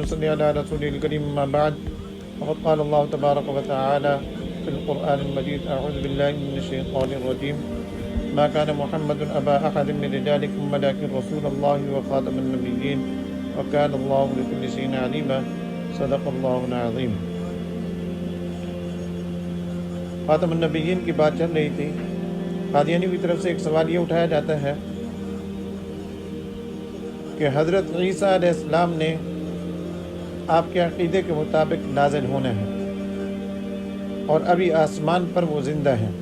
صل علی رسول الکریم اما بعد فقد قال اللہ تبارک و تعالی فی القرآن المجید اعوذ باللہ من الشیطان الرجیم ما كان محمد ابا احد من رجالکم ولکن رسول اللہ وخاتم النبیین وکان اللہ بکل شیء علیما صدق اللہ العظیم۔ خاتم النبیین کی بات چل رہی تھی۔ قادیانی کی طرف سے ایک سوال یہ اٹھایا جاتا ہے کہ حضرت عیسیٰ علیہ السلام نے آپ کے عقیدے کے مطابق نازل ہونا ہے اور ابھی آسمان پر وہ زندہ ہیں۔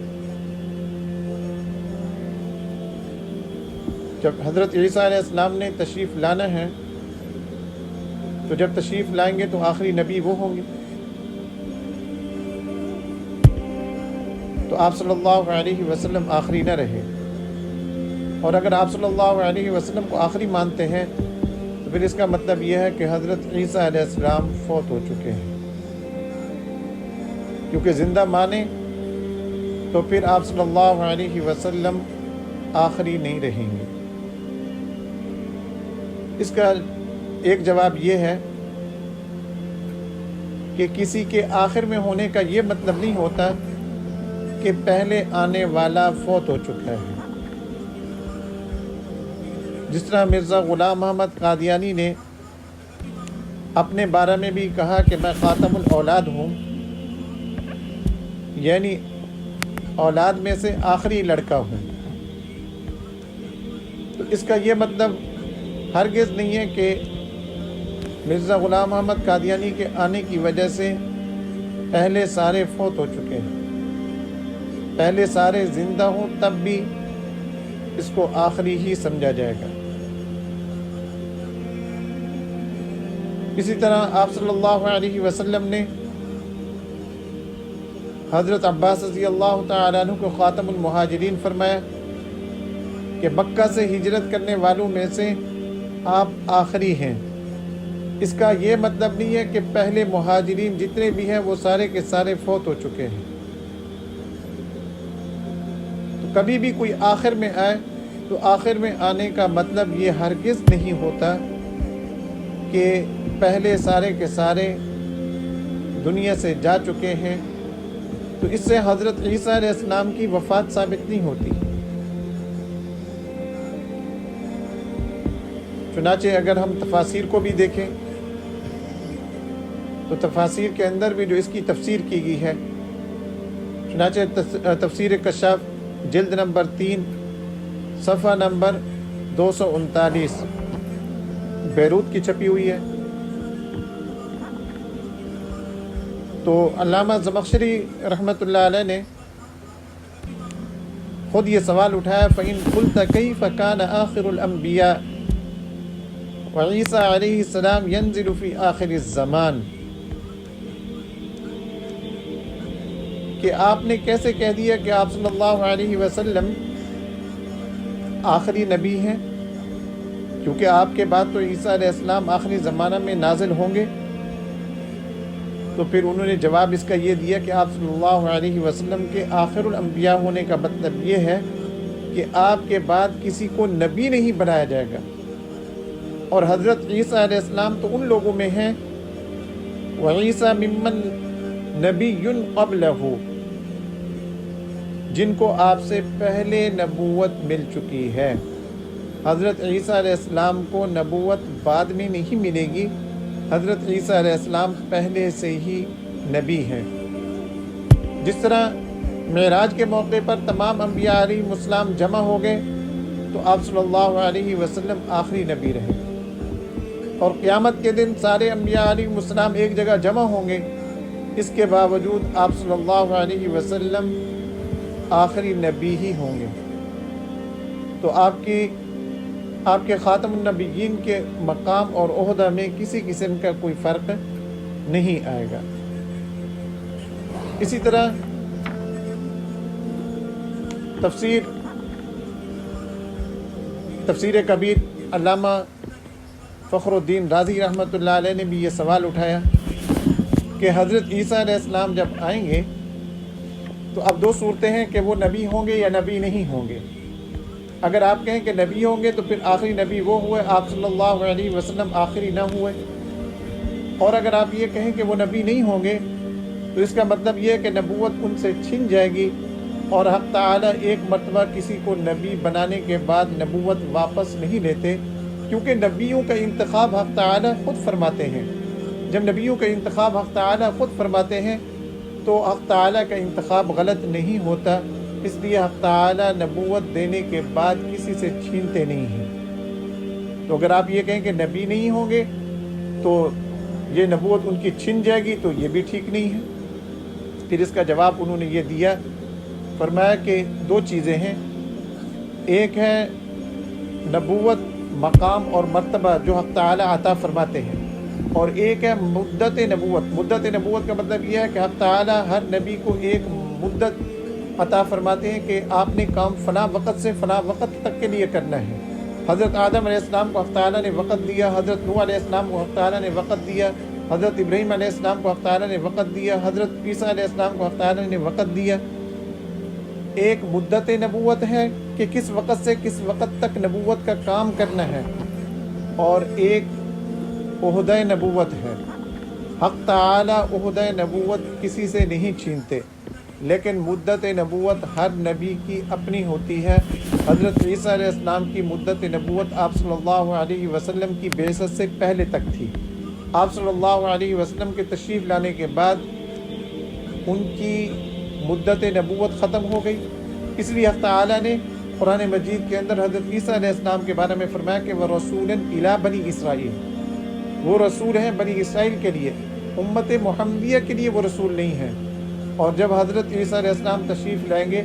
جب حضرت عیسیٰ علیہ السلام نے تشریف لانا ہے تو جب تشریف لائیں گے تو آخری نبی وہ ہوں گے، تو آپ صلی اللہ علیہ وسلم آخری نہ رہے، اور اگر آپ صلی اللہ علیہ وسلم کو آخری مانتے ہیں تو پھر اس کا مطلب یہ ہے کہ حضرت عیسیٰ علیہ السلام فوت ہو چکے ہیں، کیونکہ زندہ مانے تو پھر آپ صلی اللہ علیہ وسلم آخری نہیں رہیں گے۔ اس کا ایک جواب یہ ہے کہ کسی کے آخر میں ہونے کا یہ مطلب نہیں ہوتا کہ پہلے آنے والا فوت ہو چکا ہے۔ جس طرح مرزا غلام محمد قادیانی نے اپنے بارے میں بھی کہا کہ میں خاتم الاولاد ہوں، یعنی اولاد میں سے آخری لڑکا ہوں، تو اس کا یہ مطلب ہرگز نہیں ہے کہ مرزا غلام محمد قادیانی کے آنے کی وجہ سے پہلے سارے فوت ہو چکے ہیں۔ پہلے سارے زندہ ہوں تب بھی اس کو آخری ہی سمجھا جائے گا۔ اسی طرح آپ صلی اللہ علیہ وسلم نے حضرت عباس رضی اللہ تعالیٰ عنہ کو خاتم المہاجرین فرمایا کہ مکہ سے ہجرت کرنے والوں میں سے آپ آخری ہیں۔ اس کا یہ مطلب نہیں ہے کہ پہلے مہاجرین جتنے بھی ہیں وہ سارے کے سارے فوت ہو چکے ہیں۔ تو کبھی بھی کوئی آخر میں آئے تو آخر میں آنے کا مطلب یہ ہرگز نہیں ہوتا کہ پہلے سارے کے سارے دنیا سے جا چکے ہیں، تو اس سے حضرت عیسیٰ علیہ السلام کی وفات ثابت نہیں ہوتی۔ چنانچہ اگر ہم تفاسیر کو بھی دیکھیں تو تفاسیر کے اندر بھی جو اس کی تفسیر کی گئی ہے، چنانچہ تفسیر کشاف جلد نمبر 3 صفحہ نمبر 239 بیروت کی چھپی ہوئی ہے، تو علامہ زمخشری رحمۃ اللہ علیہ نے خود یہ سوال اٹھایا فَإِن قُلْتَ كَيْفَ كَانَ آخِرُ الْأَنْبِيَاءِ وعیسیٰ علیہ السلام ينزل فی آخر الزمان، کہ آپ نے کیسے کہہ دیا کہ آپ صلی اللہ علیہ وسلم آخری نبی ہیں، کیونکہ آپ کے بعد تو عیسیٰ علیہ السلام آخری زمانہ میں نازل ہوں گے۔ تو پھر انہوں نے جواب اس کا یہ دیا کہ آپ صلی اللہ علیہ وسلم کے آخر الانبیاء ہونے کا مطلب یہ ہے کہ آپ کے بعد کسی کو نبی نہیں بنایا جائے گا، اور حضرت عیسیٰ علیہ السلام تو ان لوگوں میں ہیں وعیسیٰ ممن نبی قبلہ، جن کو آپ سے پہلے نبوت مل چکی ہے۔ حضرت عیسیٰ علیہ السلام کو نبوت بعد میں نہیں ملے گی، حضرت عیسیٰ علیہ السلام پہلے سے ہی نبی ہیں۔ جس طرح معراج کے موقع پر تمام انبیاء علیہ السلام جمع ہو گئے تو آپ صلی اللہ علیہ وسلم آخری نبی رہے، اور قیامت کے دن سارے انبیاء علیہ السلام ایک جگہ جمع ہوں گے، اس کے باوجود آپ صلی اللہ علیہ وسلم آخری نبی ہی ہوں گے۔ تو آپ کے خاتم النبیین کے مقام اور عہدہ میں کسی قسم کا کوئی فرق نہیں آئے گا۔ اسی طرح تفسیر کبیر علامہ فخر الدین رازی رحمۃ اللہ علیہ نے بھی یہ سوال اٹھایا کہ حضرت عیسیٰ علیہ السلام جب آئیں گے تو اب دو صورتیں ہیں کہ وہ نبی ہوں گے یا نبی نہیں ہوں گے۔ اگر آپ کہیں کہ نبی ہوں گے تو پھر آخری نبی وہ ہوئے، آپ صلی اللہ علیہ وسلم آخری نہ ہوئے، اور اگر آپ یہ کہیں کہ وہ نبی نہیں ہوں گے تو اس کا مطلب یہ ہے کہ نبوت ان سے چھن جائے گی، اور حق تعالیٰ ایک مرتبہ کسی کو نبی بنانے کے بعد نبوت واپس نہیں لیتے، کیونکہ نبیوں کا انتخاب حق تعالیٰ خود فرماتے ہیں۔ جب نبیوں کا انتخاب حق تعالیٰ خود فرماتے ہیں تو حق تعالیٰ کا انتخاب غلط نہیں ہوتا، اس لیے حق تعالیٰ نبوت دینے کے بعد کسی سے چھینتے نہیں ہیں۔ تو اگر آپ یہ کہیں کہ نبی نہیں ہوں گے تو یہ نبوت ان کی چھن جائے گی، تو یہ بھی ٹھیک نہیں ہے۔ پھر اس کا جواب انہوں نے یہ دیا، فرمایا کہ دو چیزیں ہیں، ایک ہے نبوت مقام اور مرتبہ جو حق تعالیٰ عطا فرماتے ہیں، اور ایک ہے مدت نبوت۔ مدت نبوت کا مطلب یہ ہے کہ حق تعالیٰ ہر نبی کو ایک مدت عطا فرماتے ہیں کہ آپ نے کام فلاں وقت سے فلاں وقت تک کے لیے کرنا ہے۔ حضرت آدم علیہ السلام کو حق تعالیٰ نے وقت دیا، حضرت نوح علیہ السلام کو حق تعالیٰ نے وقت دیا، حضرت ابراہیم علیہ السلام کو حق تعالیٰ نے وقت دیا، حضرت عیسیٰ علیہ السلام کو حق تعالیٰ نے وقت دیا۔ ایک مدت نبوت ہے کہ کس وقت سے کس وقت تک نبوت کا کام کرنا ہے، اور ایک عہدہ نبوت ہے۔ حق تعالیٰ عہدہ نبوت کسی سے نہیں چھینتے، لیکن مدت نبوت ہر نبی کی اپنی ہوتی ہے۔ حضرت عیسیٰ علیہ السلام کی مدت نبوت آپ صلی اللہ علیہ وسلم کی بعثت سے پہلے تک تھی۔ آپ صلی اللہ علیہ وسلم کے تشریف لانے کے بعد ان کی مدت نبوت ختم ہو گئی، اس لیے حق تعالیٰ نے قرآن مجید کے اندر حضرت عیسیٰ علیہ السلام کے بارے میں فرمایا کہ وَرَسُولًا إِلَىٰ بَنِي إِسرائیل، وہ رسول ہیں بنی اسرائیل کے لیے، امت محمدیہ کے لیے وہ رسول نہیں ہیں۔ اور جب حضرت عیسیٰ علیہ السلام تشریف لائیں گے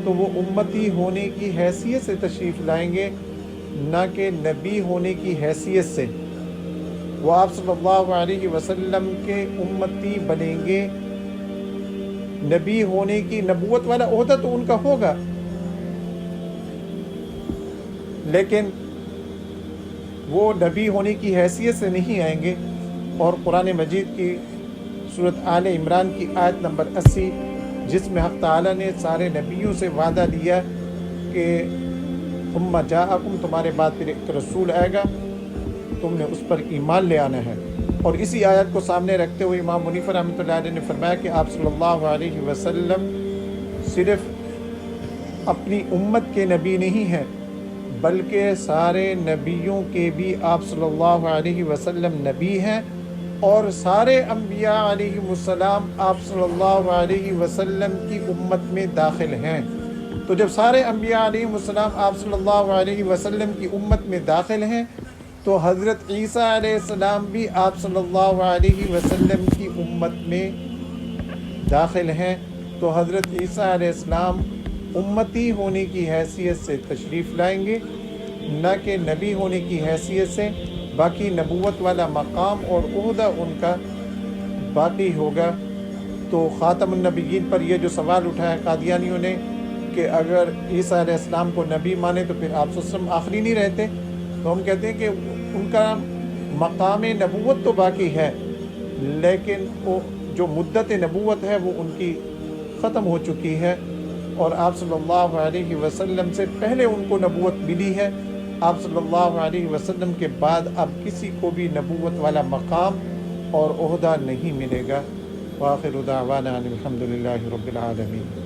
تو وہ امتی ہونے کی حیثیت سے تشریف لائیں گے، نہ کہ نبی ہونے کی حیثیت سے۔ وہ آپ صلی اللہ علیہ وسلم کے امتی بنیں گے، نبی ہونے کی نبوت والا عہدہ تو ان کا ہوگا، لیکن وہ نبی ہونے کی حیثیت سے نہیں آئیں گے۔ اور قرآن مجید کی سورۃ آل عمران کی آیت نمبر 80، جس میں حق تعالیٰ نے سارے نبیوں سے وعدہ لیا کہ ثم جاءکم، تمہارے بعد پھر ایک رسول آئے گا، تم نے اس پر ایمان لے آنا ہے۔ اور اسی آیت کو سامنے رکھتے ہوئے امام حنیفہ رحمۃ اللہ علیہ نے فرمایا کہ آپ صلی اللہ علیہ وسلم صرف اپنی امت کے نبی نہیں ہیں، بلکہ سارے نبیوں کے بھی آپ صلی اللہ علیہ وسلم نبی ہیں، اور سارے انبیاء علیہ السلام آپ صلی اللہ علیہ وسلم کی امت میں داخل ہیں۔ تو جب سارے انبیاء علیہ السلام آپ صلی اللہ علیہ وسلم کی امت میں داخل ہیں تو حضرت عیسیٰ علیہ السلام بھی آپ صلی اللہ علیہ وسلم کی امت میں داخل ہیں۔ تو حضرت عیسیٰ علیہ السلام امتی ہونے کی حیثیت سے تشریف لائیں گے، نہ کہ نبی ہونے کی حیثیت سے۔ باقی نبوت والا مقام اور عہدہ ان کا باقی ہوگا۔ تو خاتم النبیین پر یہ جو سوال اٹھایا قادیانیوں نے کہ اگر عیسیٰ علیہ السلام کو نبی مانے تو پھر آپ صلی اللہ علیہ وسلم آخری نہیں رہتے، تو ہم کہتے ہیں کہ ان کا مقام نبوت تو باقی ہے، لیکن وہ جو مدت نبوت ہے وہ ان کی ختم ہو چکی ہے، اور آپ صلی اللہ علیہ وسلم سے پہلے ان کو نبوت ملی ہے۔ آپ صلی اللہ علیہ وسلم کے بعد اب کسی کو بھی نبوت والا مقام اور عہدہ نہیں ملے گا۔ وآخر دعوانا ان الحمد للہ رب العالمین۔